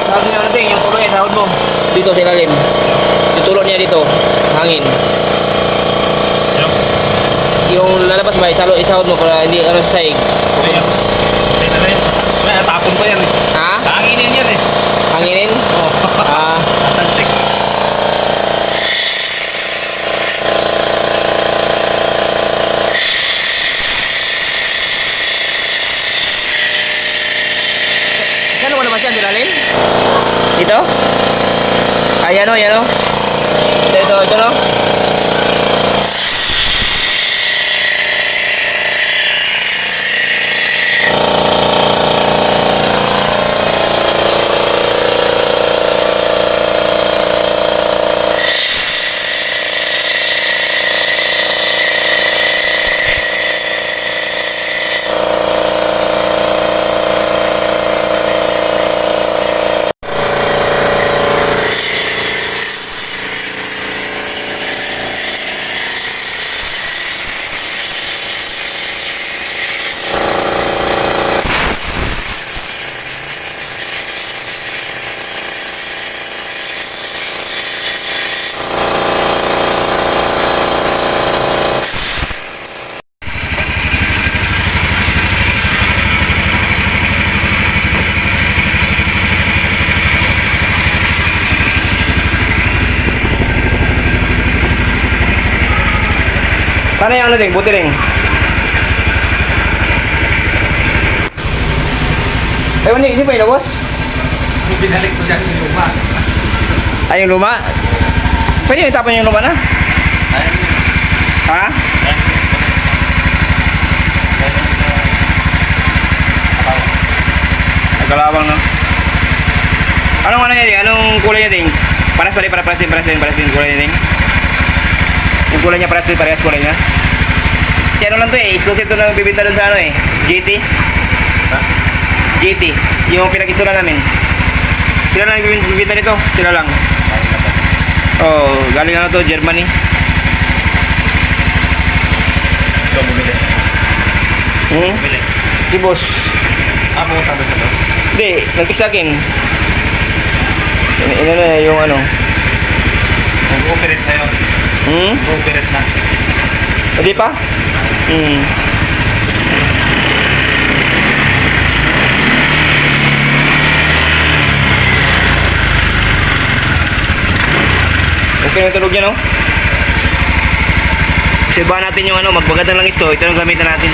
Sahod niya natin, yung tulo niya, sahod mo. Dito sa ilalim. Yung tulo niya dito, hangin. Yung lalabas ba, isahod mo para hindi ano sa saig. Ayan. Ayan na yan. May tapon pa yan eh. Ha? Hanginin yan eh. Hanginin? Oo. Ah, Tansik. kano mo naman siya, dilalim? Dito? Ayan o, ayan o. Ito no? Sana yung ano ding, buti rin. Eh, hindi pa ilabos? Binalik ko dyan yung luma. Ay, yung luma? Pwede yung itapan yung luma na? Ha? Nagkalawang no? Anong ano niya ding? Anong kulay niya ding? Paras din kulay niya ding? Yung kulay niya parehas kulay niya? Si ano lang to eh, exclusive to na bibinta dun sa ano eh, GT. Ha? GT, yung pinag-istura namin. Sila lang bibinta nito, sila lang. Oh, galing ano to, Germany. Ito bumili. Bumili. Si boss. Pumunta ba ito? Hindi, nagtik sa akin. Ano na yung ano. Mag-operate na yun. Mag-operate na. Hindi pa? Okay na yung tulog niya, no? Sibahan natin yung ano, magbagat na lang ito. Ito yung gamitan natin.